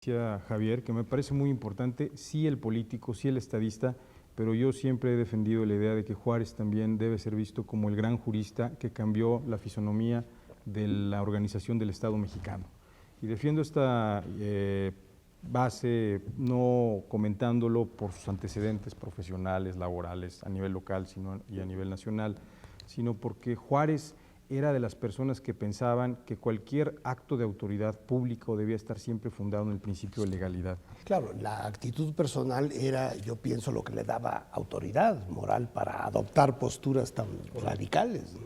Decía Javier, que me parece muy importante, sí el político, sí el estadista, pero yo siempre he defendido la idea de que Juárez también debe ser visto como el gran jurista que cambió la fisonomía de la organización del Estado mexicano. Y defiendo esta base no comentándolo por sus antecedentes profesionales, laborales, a nivel local y a nivel nacional, sino porque Juárez era de las personas que pensaban que cualquier acto de autoridad público debía estar siempre fundado en el principio de legalidad. Claro, la actitud personal era, yo pienso, lo que le daba autoridad moral para adoptar posturas tan radicales, ¿no?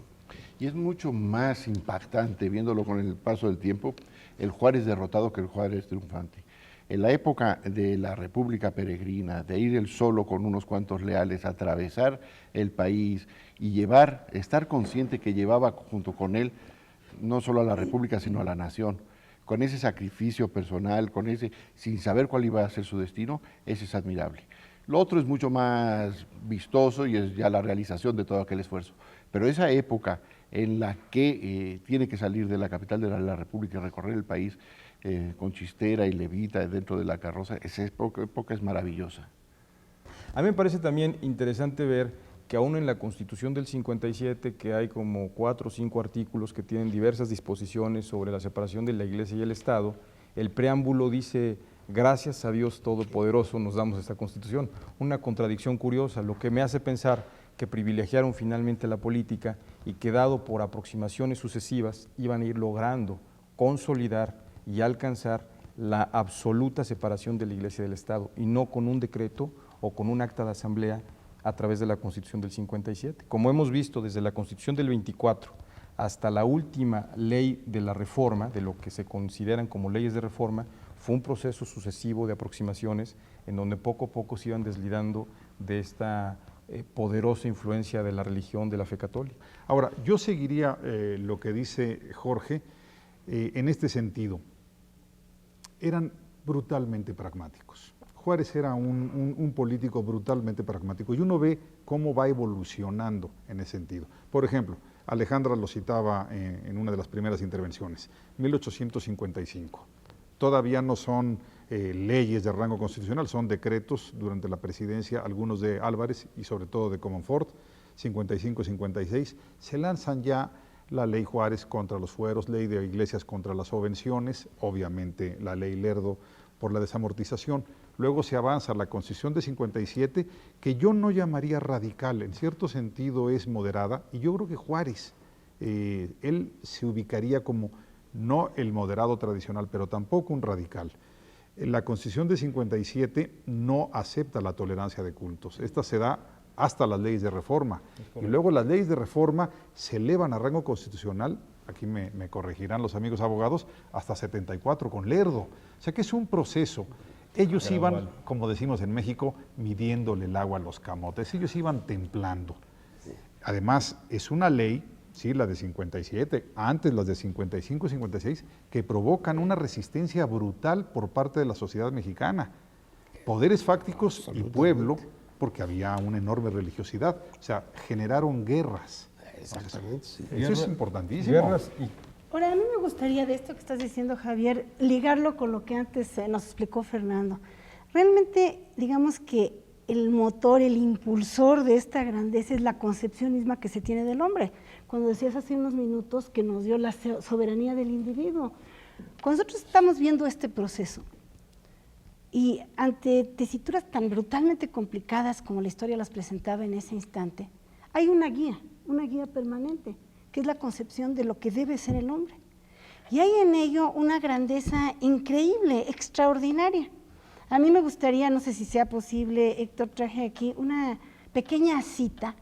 Y es mucho más impactante, viéndolo con el paso del tiempo, el Juárez derrotado que el Juárez triunfante. En la época de la República Peregrina, de ir él solo con unos cuantos leales a atravesar el país y estar consciente que llevaba junto con él no solo a la República, sino a la nación, con ese sacrificio personal, sin saber cuál iba a ser su destino, ese es admirable. Lo otro es mucho más vistoso y es ya la realización de todo aquel esfuerzo. Pero esa época en la que tiene que salir de la capital de la República y recorrer el país con chistera y levita dentro de la carroza, esa época es maravillosa. A mí me parece también interesante ver que aún en la Constitución del 57, que hay como 4 o 5 artículos que tienen diversas disposiciones sobre la separación de la Iglesia y el Estado, el preámbulo dice: gracias a Dios Todopoderoso nos damos esta Constitución. Una contradicción curiosa, lo que me hace pensar que privilegiaron finalmente la política y que, dado por aproximaciones sucesivas, iban a ir logrando consolidar y alcanzar la absoluta separación de la Iglesia y del Estado, y no con un decreto o con un acta de asamblea a través de la Constitución del 57. Como hemos visto desde la Constitución del 24 hasta la última ley de la reforma, de lo que se consideran como leyes de reforma, fue un proceso sucesivo de aproximaciones en donde poco a poco se iban deslindando de esta poderosa influencia de la religión, de la fe católica. Ahora, yo seguiría lo que dice Jorge en este sentido. Eran brutalmente pragmáticos. Juárez era un político brutalmente pragmático y uno ve cómo va evolucionando en ese sentido. Por ejemplo, Alejandra lo citaba en una de las primeras intervenciones, 1855. Todavía no son leyes de rango constitucional, son decretos durante la presidencia, algunos de Álvarez y sobre todo de Comonfort, 55-56, se lanzan ya la ley Juárez contra los fueros, ley de iglesias contra las subvenciones, obviamente la ley Lerdo por la desamortización. Luego se avanza a la Constitución de 57, que yo no llamaría radical, en cierto sentido es moderada, y yo creo que Juárez, él se ubicaría como no el moderado tradicional, pero tampoco un radical. La Constitución de 57 no acepta la tolerancia de cultos, esta se da hasta las leyes de reforma, y luego las leyes de reforma se elevan a rango constitucional, aquí me corregirán los amigos abogados, hasta 74 con Lerdo, o sea que es un proceso. Ellos iban, como decimos en México, midiéndole el agua a los camotes, ellos iban templando. Además, es una ley, sí, la de 57, antes las de 55 y 56, que provocan una resistencia brutal por parte de la sociedad mexicana. Poderes fácticos y pueblo, porque había una enorme religiosidad, o sea, generaron guerras. Exactamente, sí. Eso es importantísimo. Ahora, a mí me gustaría de esto que estás diciendo, Javier, ligarlo con lo que antes nos explicó Fernando. Realmente, digamos que el motor, el impulsor de esta grandeza es la concepción misma que se tiene del hombre. Cuando decías hace unos minutos que nos dio la soberanía del individuo. Cuando nosotros estamos viendo este proceso y ante tesituras tan brutalmente complicadas como la historia las presentaba en ese instante, hay una guía permanente, que es la concepción de lo que debe ser el hombre. Y hay en ello una grandeza increíble, extraordinaria. A mí me gustaría, no sé si sea posible, Héctor, traje aquí una pequeña cita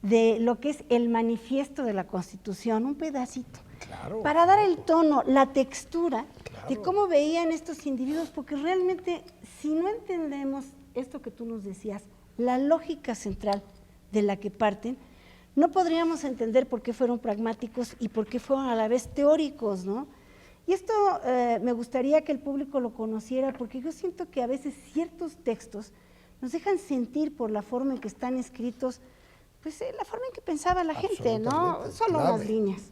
de lo que es el manifiesto de la Constitución, un pedacito, Claro, para dar el tono, la textura de cómo veían estos individuos, porque realmente si no entendemos esto que tú nos decías, la lógica central de la que parten, no podríamos entender por qué fueron pragmáticos y por qué fueron a la vez teóricos, ¿no? Y esto me gustaría que el público lo conociera, porque yo siento que a veces ciertos textos nos dejan sentir por la forma en que están escritos, pues la forma en que pensaba la gente, ¿no? Solo clave. las líneas.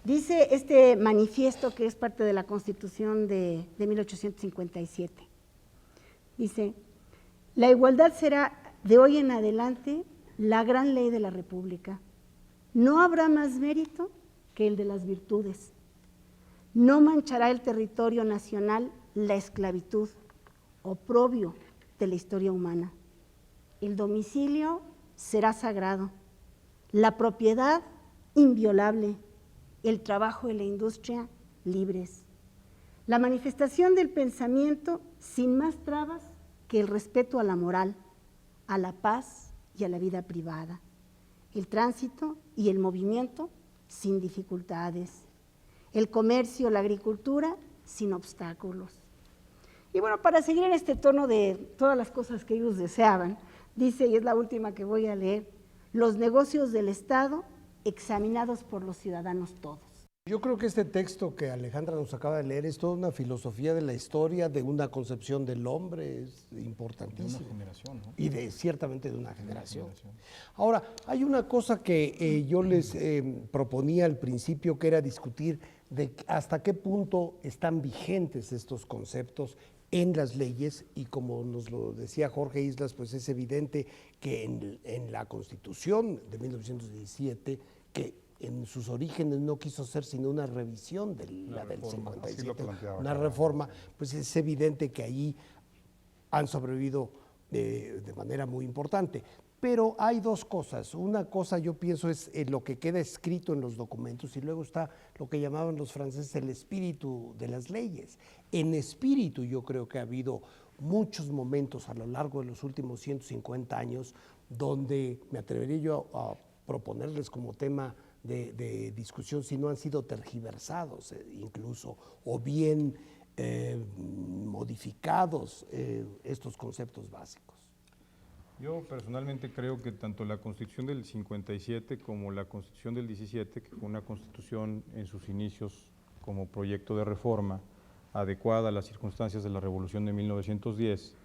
Dice este manifiesto que es parte de la Constitución de 1857. Dice, la igualdad será de hoy en adelante la gran ley de la República. No habrá más mérito que el de las virtudes. No manchará el territorio nacional la esclavitud, oprobio de la historia humana. El domicilio será sagrado, la propiedad inviolable, el trabajo y la industria libres. La manifestación del pensamiento sin más trabas que el respeto a la moral, a la paz y a la vida privada. El tránsito y el movimiento sin dificultades. El comercio, la agricultura sin obstáculos. Y bueno, para seguir en este tono de todas las cosas que ellos deseaban, dice, y es la última que voy a leer, los negocios del Estado examinados por los ciudadanos todos. Yo creo que este texto que Alejandra nos acaba de leer es toda una filosofía de la historia, de una concepción del hombre, es importantísimo. De una generación, ¿no? Y ciertamente de una generación. Ahora, hay una cosa que yo les proponía al principio, que era discutir de hasta qué punto están vigentes estos conceptos en las leyes, y como nos lo decía Jorge Islas, pues es evidente que en la Constitución de 1917, que en sus orígenes no quiso ser sino una revisión de la del 57, una reforma, pues es evidente que ahí han sobrevivido de manera muy importante. Pero hay dos cosas. Una cosa, yo pienso, es lo que queda escrito en los documentos, y luego está lo que llamaban los franceses el espíritu de las leyes. En espíritu yo creo que ha habido muchos momentos a lo largo de los últimos 150 años donde me atrevería yo a proponerles como tema de discusión si no han sido tergiversados incluso, o bien modificados estos conceptos básicos. Yo personalmente creo que tanto la Constitución del 57 como la Constitución del 17, que fue una constitución en sus inicios como proyecto de reforma adecuada a las circunstancias de la Revolución de 1910,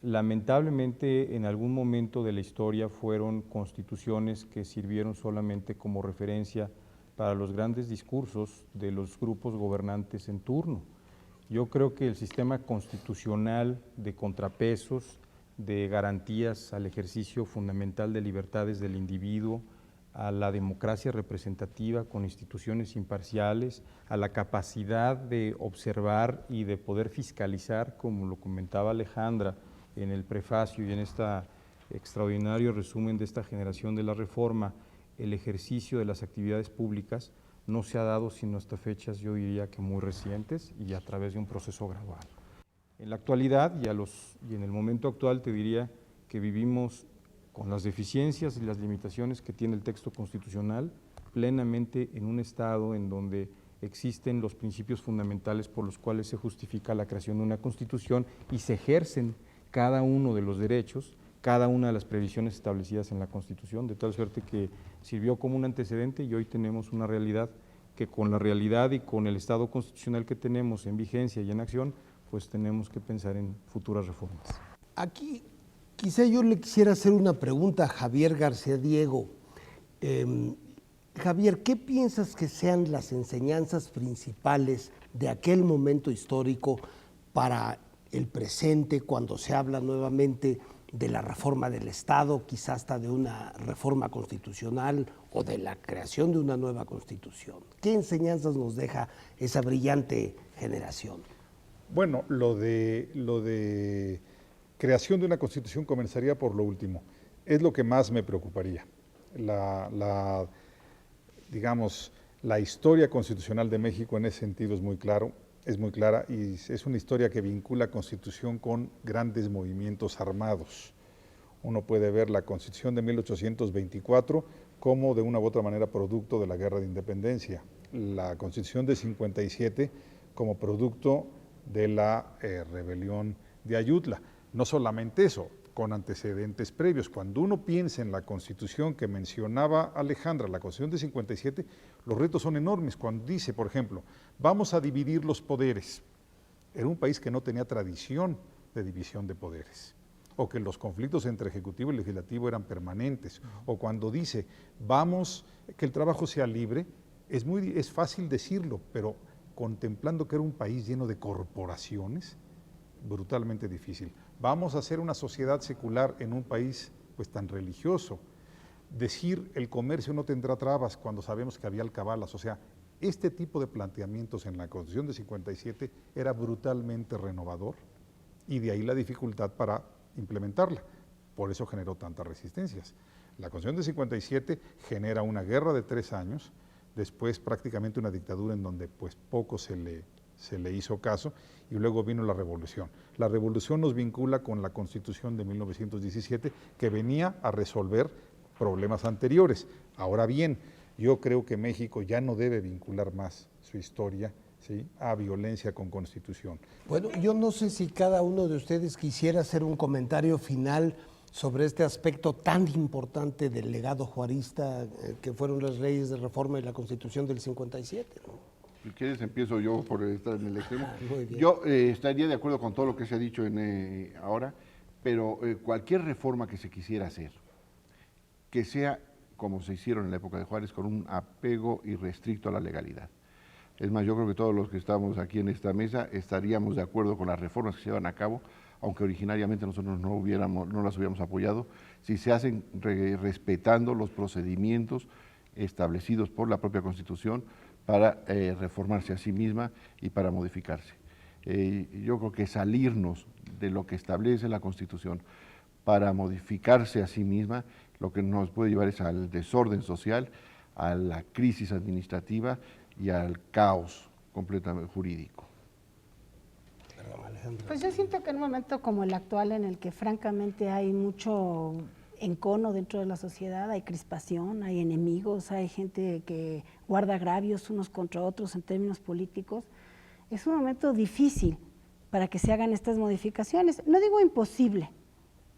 lamentablemente en algún momento de la historia fueron constituciones que sirvieron solamente como referencia para los grandes discursos de los grupos gobernantes en turno. Yo creo que el sistema constitucional de contrapesos, de garantías al ejercicio fundamental de libertades del individuo, a la democracia representativa con instituciones imparciales, a la capacidad de observar y de poder fiscalizar, como lo comentaba Alejandra en el prefacio y en este extraordinario resumen de esta generación de la reforma, el ejercicio de las actividades públicas no se ha dado sino hasta fechas, yo diría que muy recientes, y a través de un proceso gradual. En la actualidad y en el momento actual te diría que vivimos con las deficiencias y las limitaciones que tiene el texto constitucional, plenamente en un estado en donde existen los principios fundamentales por los cuales se justifica la creación de una constitución y se ejercen cada uno de los derechos, cada una de las previsiones establecidas en la Constitución, de tal suerte que sirvió como un antecedente, y hoy tenemos una realidad que con la realidad y con el estado constitucional que tenemos en vigencia y en acción, pues tenemos que pensar en futuras reformas. Aquí quizá yo le quisiera hacer una pregunta a Javier García Diego. Javier, ¿qué piensas que sean las enseñanzas principales de aquel momento histórico para el presente, cuando se habla nuevamente de la reforma del Estado, quizás hasta de una reforma constitucional o de la creación de una nueva constitución? ¿Qué enseñanzas nos deja esa brillante generación? Bueno, lo de creación de una constitución comenzaría por lo último. Es lo que más me preocuparía. Digamos, la historia constitucional de México en ese sentido es muy clara, y es una historia que vincula Constitución con grandes movimientos armados. Uno puede ver la Constitución de 1824 como de una u otra manera producto de la Guerra de Independencia, la Constitución de 57 como producto de la rebelión de Ayutla. No solamente eso, con antecedentes previos. Cuando uno piensa en la Constitución que mencionaba Alejandra, la Constitución de 57, los retos son enormes. Cuando dice, por ejemplo, vamos a dividir los poderes. Era un país que no tenía tradición de división de poderes, o que los conflictos entre ejecutivo y legislativo eran permanentes, o cuando dice, que el trabajo sea libre, Es fácil decirlo, pero contemplando que era un país lleno de corporaciones, brutalmente difícil. Vamos a hacer una sociedad secular en un país pues tan religioso. Decir el comercio no tendrá trabas cuando sabemos que había alcabalas, o sea, este tipo de planteamientos en la Constitución de 57 era brutalmente renovador y de ahí la dificultad para implementarla. Por eso generó tantas resistencias. La Constitución de 57 genera una guerra de 3 años, después prácticamente una dictadura en donde pues poco se le hizo caso, y luego vino la revolución. La revolución nos vincula con la Constitución de 1917 que venía a resolver problemas anteriores. Ahora bien, yo creo que México ya no debe vincular más su historia, ¿sí?, a violencia con Constitución. Bueno, yo no sé si cada uno de ustedes quisiera hacer un comentario final sobre este aspecto tan importante del legado juarista que fueron las leyes de reforma y la Constitución del 57, ¿no? Si quieres empiezo yo por estar en el extremo. Muy bien. Yo estaría de acuerdo con todo lo que se ha dicho ahora, pero cualquier reforma que se quisiera hacer, que sea como se hicieron en la época de Juárez, con un apego irrestricto a la legalidad. Es más, yo creo que todos los que estamos aquí en esta mesa estaríamos de acuerdo con las reformas que se llevan a cabo, aunque originariamente nosotros no las hubiéramos apoyado, si se hacen respetando los procedimientos establecidos por la propia Constitución para reformarse a sí misma y para modificarse. Yo creo que salirnos de lo que establece la Constitución para modificarse a sí misma, lo que nos puede llevar es al desorden social, a la crisis administrativa y al caos completamente jurídico. Pues yo siento que en un momento como el actual, en el que francamente hay mucho encono dentro de la sociedad, hay crispación, hay enemigos, hay gente que guarda agravios unos contra otros en términos políticos, es un momento difícil para que se hagan estas modificaciones. No digo imposible,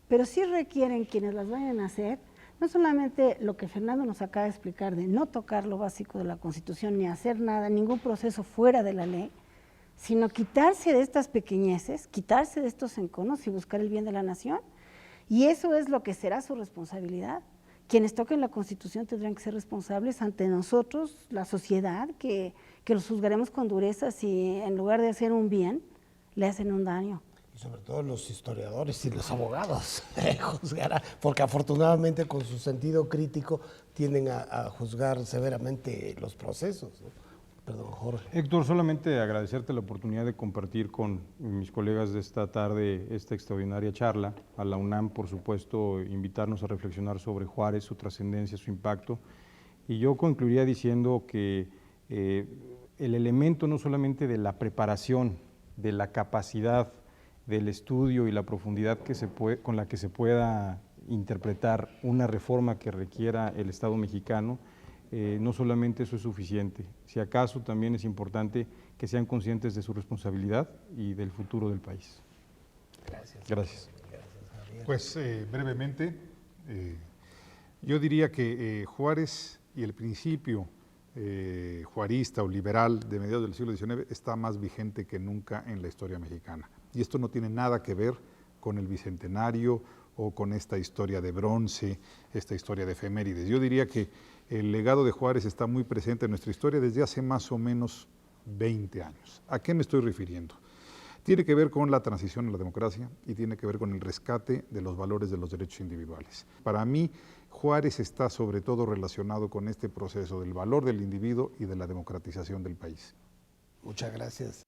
pero sí requieren quienes las vayan a hacer, no solamente lo que Fernando nos acaba de explicar, de no tocar lo básico de la Constitución, ni hacer nada, ningún proceso fuera de la ley, sino quitarse de estas pequeñeces, quitarse de estos enconos y buscar el bien de la nación. Y eso es lo que será su responsabilidad. Quienes toquen la Constitución tendrán que ser responsables ante nosotros, la sociedad, que los juzgaremos con dureza si en lugar de hacer un bien, le hacen un daño. Y sobre todo los historiadores y los abogados juzgarán, porque afortunadamente con su sentido crítico tienden a juzgar severamente los procesos, ¿no? Perdón, Jorge. Héctor, solamente agradecerte la oportunidad de compartir con mis colegas de esta tarde esta extraordinaria charla. A la UNAM, por supuesto, invitarnos a reflexionar sobre Juárez, su trascendencia, su impacto. Y yo concluiría diciendo que el elemento no solamente de la preparación, de la capacidad, del estudio y la profundidad con la que se pueda interpretar una reforma que requiera el Estado mexicano, no solamente eso es suficiente. Si acaso también es importante que sean conscientes de su responsabilidad y del futuro del país. Gracias. Gracias. Pues brevemente, yo diría que Juárez y el principio juarista o liberal de mediados del siglo XIX está más vigente que nunca en la historia mexicana. Y esto no tiene nada que ver con el Bicentenario o con esta historia de bronce, esta historia de efemérides. Yo diría que el legado de Juárez está muy presente en nuestra historia desde hace más o menos 20 años. ¿A qué me estoy refiriendo? Tiene que ver con la transición a la democracia y tiene que ver con el rescate de los valores de los derechos individuales. Para mí, Juárez está sobre todo relacionado con este proceso del valor del individuo y de la democratización del país. Muchas gracias.